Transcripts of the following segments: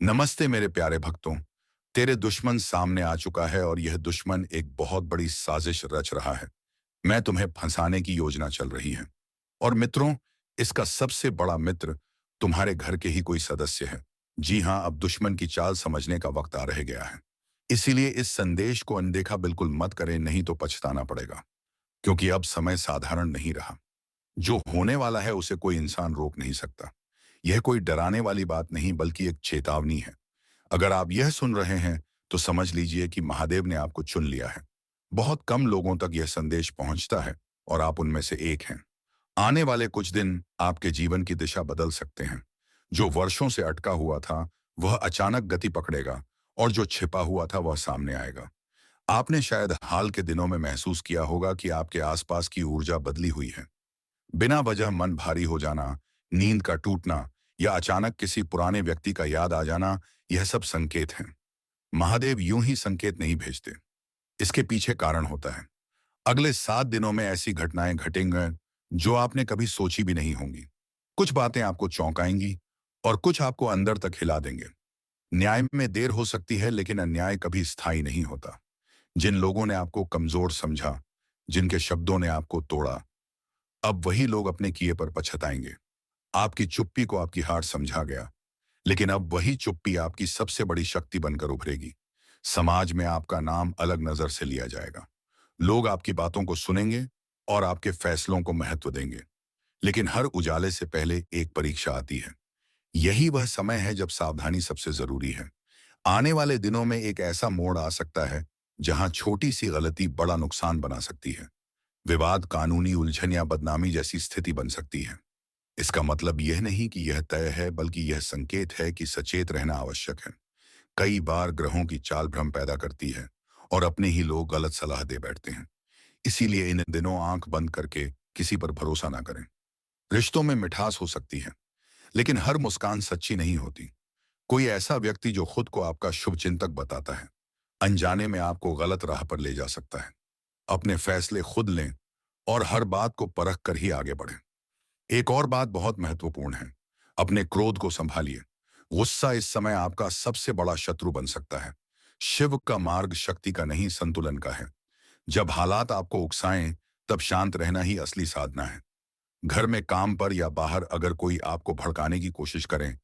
नमस्ते मेरे प्यारे भक्तों। तेरे दुश्मन सामने आ चुका है और यह दुश्मन एक बहुत बड़ी साजिश रच रहा है। मैं तुम्हें फंसाने की योजना चल रही है। और मित्रों, इसका सबसे बड़ा मित्र तुम्हारे घर के ही कोई सदस्य है। जी हाँ, अब दुश्मन की चाल समझने का वक्त आ रह गया है। इसीलिए इस संदेश को अनदेखा बिल्कुल मत करें, नहीं तो पछताना पड़ेगा। क्योंकि अब समय साधारण नहीं रहा। जो होने वाला है उसे कोई इंसान रोक नहीं सकता। यह कोई डराने वाली बात नहीं बल्कि एक चेतावनी है। अगर आप यह सुन रहे हैं तो समझ लीजिए कि महादेव ने आपको चुन लिया है। बहुत कम लोगों तक यह संदेश पहुंचता है और आप उनमें से एक हैं। आने वाले कुछ दिन आपके जीवन की दिशा बदल सकते हैं। जो वर्षों से अटका हुआ था वह अचानक गति पकड़ेगा और जो छिपा हुआ था वह सामने आएगा। आपने शायद हाल के दिनों में महसूस किया होगा कि आपके आसपास की ऊर्जा बदली हुई है। बिना वजह मन भारी हो जाना, नींद का टूटना या अचानक किसी पुराने व्यक्ति का याद आ जाना, यह सब संकेत हैं। महादेव यूं ही संकेत नहीं भेजते। इसके पीछे कारण होता है। अगले 7 दिनों में ऐसी घटनाएं घटेंगी जो आपने कभी सोची भी नहीं होंगी। कुछ बातें आपको चौंकाएंगी और कुछ आपको अंदर तक हिला देंगे। न्याय में देर हो सकती है लेकिन अन्याय कभी स्थायी नहीं होता। जिन लोगों ने आपको कमजोर समझा, जिनके शब्दों ने आपको तोड़ा, अब वही लोग अपने किए पर पछताएंगे। आपकी चुप्पी को आपकी हार समझा गया, लेकिन अब वही चुप्पी आपकी सबसे बड़ी शक्ति बनकर उभरेगी। समाज में आपका नाम अलग नजर से लिया जाएगा। लोग आपकी बातों को सुनेंगे और आपके फैसलों को महत्व देंगे। लेकिन हर उजाले से पहले एक परीक्षा आती है। यही वह समय है जब सावधानी सबसे जरूरी है। आने वाले दिनों में एक ऐसा मोड़ आ सकता है जहां छोटी सी गलती बड़ा नुकसान बना सकती है। विवाद, कानूनी उलझन या बदनामी जैसी स्थिति बन सकती है। इसका मतलब यह नहीं कि यह तय है, बल्कि यह संकेत है कि सचेत रहना आवश्यक है। कई बार ग्रहों की चाल भ्रम पैदा करती है और अपने ही लोग गलत सलाह दे बैठते हैं। इसीलिए इन दिनों आंख बंद करके किसी पर भरोसा ना करें। रिश्तों में मिठास हो सकती है, लेकिन हर मुस्कान सच्ची नहीं होती। कोई ऐसा व्यक्ति जो खुद को आपका शुभ चिंतक बताता है, अनजाने में आपको गलत राह पर ले जा सकता है। अपने फैसले खुद लें और हर बात को परख कर ही आगे बढ़ें। एक और बात बहुत महत्वपूर्ण है। अपने क्रोध को संभालिए। गुस्सा इस समय आपका सबसे बड़ा शत्रु बन सकता है। शिव का मार्ग शक्ति का नहीं, संतुलन का है। जब हालात आपको उकसाएं, तब शांत रहना ही असली साधना है। घर में, काम पर या बाहर अगर कोई आपको भड़काने की कोशिश करे,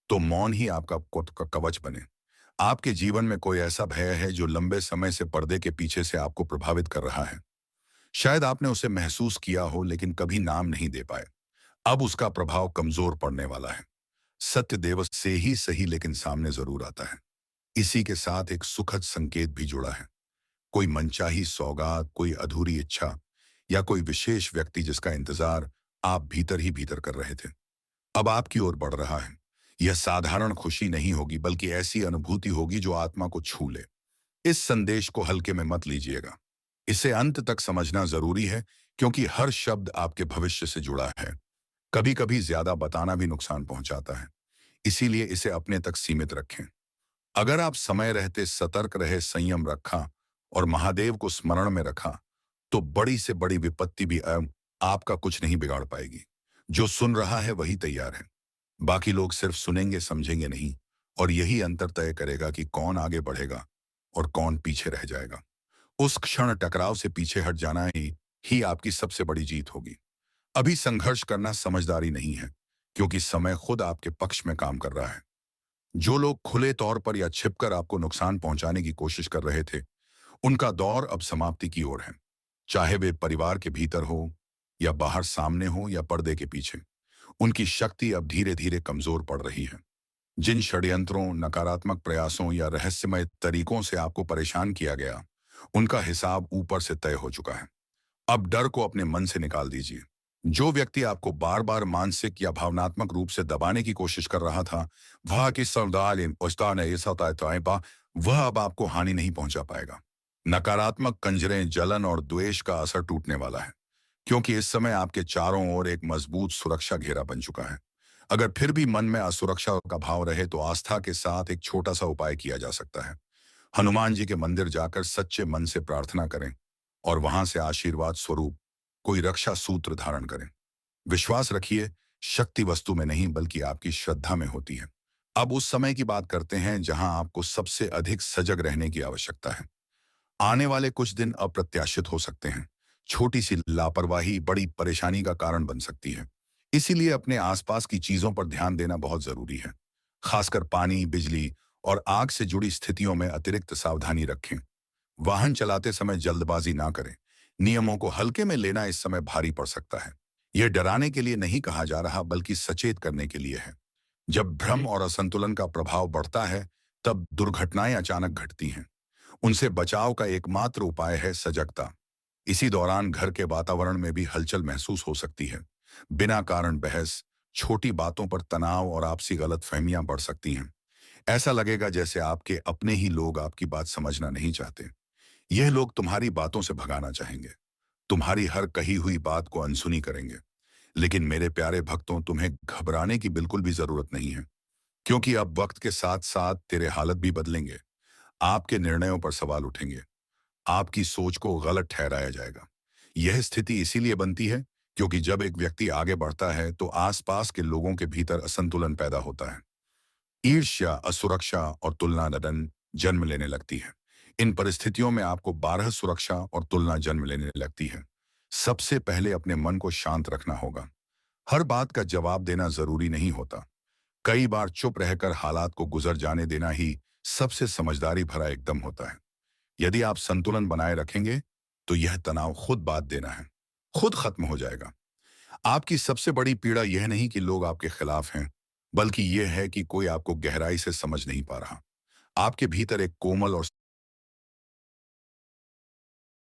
तो मौन ही आपका कवच बने। आपके जीवन में कोई ऐसा भय है जो लंबे समय से पर्दे के पीछे से आपको प्रभावित कर रहा है। शायद आपने उसे महसूस किया हो लेकिन कभी नाम नहीं दे पाए। अब उसका प्रभाव कमजोर पड़ने वाला है। सत्य देव से ही सही, लेकिन सामने जरूर आता है। इसी के साथ एक सुखद संकेत भी जुड़ा है। कोई मनचाही सौगात, कोई अधूरी इच्छा या कोई विशेष व्यक्ति जिसका इंतजार आप भीतर ही भीतर कर रहे थे, अब आपकी ओर बढ़ रहा है। यह साधारण खुशी नहीं होगी, बल्कि ऐसी अनुभूति होगी जो आत्मा को छू ले। इस संदेश को हल्के में मत लीजिएगा। इसे अंत तक समझना जरूरी है, क्योंकि हर शब्द आपके भविष्य से जुड़ा है। कभी कभी ज्यादा बताना भी नुकसान पहुंचाता है। इसीलिए इसे अपने तक सीमित रखें। अगर आप समय रहते सतर्क रहे, संयम रखा और महादेव को स्मरण में रखा, तो बड़ी से बड़ी विपत्ति भी आपका कुछ नहीं बिगाड़ पाएगी। जो सुन रहा है वही तैयार है। बाकी लोग सिर्फ सुनेंगे, समझेंगे नहीं। और यही अंतर तय करेगा कि कौन आगे बढ़ेगा और कौन पीछे रह जाएगा। उस क्षण टकराव से पीछे हट जाना ही आपकी सबसे बड़ी जीत होगी। अभी संघर्ष करना समझदारी नहीं है, क्योंकि समय खुद आपके पक्ष में काम कर रहा है। जो लोग खुले तौर पर या छिपकर आपको नुकसान पहुंचाने की कोशिश कर रहे थे, उनका दौर अब समाप्ति की ओर है। चाहे वे परिवार के भीतर हो या बाहर, सामने हो या पर्दे के पीछे, उनकी शक्ति अब धीरे धीरे कमजोर पड़ रही है। जिन षड्यंत्रों, नकारात्मक प्रयासों या रहस्यमय तरीकों से आपको परेशान किया गया, उनका हिसाब ऊपर से तय हो चुका है। अब डर को अपने मन से निकाल दीजिए। जो व्यक्ति आपको बार बार मानसिक या भावनात्मक रूप से दबाने की कोशिश कर रहा था, वह अब आपको हानि नहीं पहुंचा पाएगा। नकारात्मक कंजरें, जलन और द्वेष का असर टूटने वाला है, क्योंकि इस समय आपके चारों ओर एक मजबूत सुरक्षा घेरा बन चुका है। अगर फिर भी मन में असुरक्षा का भाव रहे, तो आस्था के साथ एक छोटा सा उपाय किया जा सकता है। हनुमान जी के मंदिर जाकर सच्चे मन से प्रार्थना करें और वहां से आशीर्वाद स्वरूप कोई रक्षा सूत्र धारण करें। विश्वास रखिए, शक्ति वस्तु में नहीं बल्कि आपकी श्रद्धा में होती है। अब उस समय की बात करते हैं जहां आपको सबसे अधिक सजग रहने की आवश्यकता है। आने वाले कुछ दिन अप्रत्याशित हो सकते हैं। छोटी सी लापरवाही बड़ी परेशानी का कारण बन सकती है। इसीलिए अपने आसपास की चीजों पर ध्यान देना बहुत जरूरी है। खासकर पानी, बिजली और आग से जुड़ी स्थितियों में अतिरिक्त सावधानी रखें। वाहन चलाते समय जल्दबाजी ना करें। नियमों को हल्के में लेना इस समय भारी पड़ सकता है। यह डराने के लिए नहीं कहा जा रहा, बल्कि सचेत करने के लिए है। जब भ्रम और असंतुलन का प्रभाव बढ़ता है, तब दुर्घटनाएं अचानक घटती हैं। उनसे बचाव का एकमात्र उपाय है सजगता। इसी दौरान घर के वातावरण में भी हलचल महसूस हो सकती है। बिना कारण बहस, छोटी बातों पर तनाव और आपसी गलतफहमियां बढ़ सकती हैं। ऐसा लगेगा जैसे आपके अपने ही लोग आपकी बात समझना नहीं चाहते। यह लोग तुम्हारी बातों से भगाना चाहेंगे, तुम्हारी हर कही हुई बात को अनसुनी करेंगे। लेकिन मेरे प्यारे भक्तों, तुम्हें घबराने की बिल्कुल भी जरूरत नहीं है, क्योंकि अब वक्त के साथ साथ तेरे हालत भी बदलेंगे। आपके निर्णयों पर सवाल उठेंगे, आपकी सोच को गलत ठहराया जाएगा। यह स्थिति इसीलिए बनती है क्योंकि जब एक व्यक्ति आगे बढ़ता है तो आसपास के लोगों के भीतर असंतुलन पैदा होता है। ईर्ष्या, असुरक्षा और तुलना नदन जन्म लेने लगती है। इन परिस्थितियों में आपको 12 सुरक्षा और तुलना जन्म लेने लगती है। सबसे पहले अपने मन को शांत रखना होगा। हर बात का जवाब देना जरूरी नहीं होता। कई बार चुप रहकर हालात को गुजर जाने देना ही सबसे समझदारी भरा एकदम होता है। यदि आप संतुलन बनाए रखेंगे तो यह तनाव खुद बात देना है, खुद खत्म हो जाएगा। आपकी सबसे बड़ी पीड़ा यह नहीं कि लोग आपके खिलाफ हैं, बल्कि यह है कि कोई आपको गहराई से समझ नहीं पा रहा। आपके भीतर एक कोमल और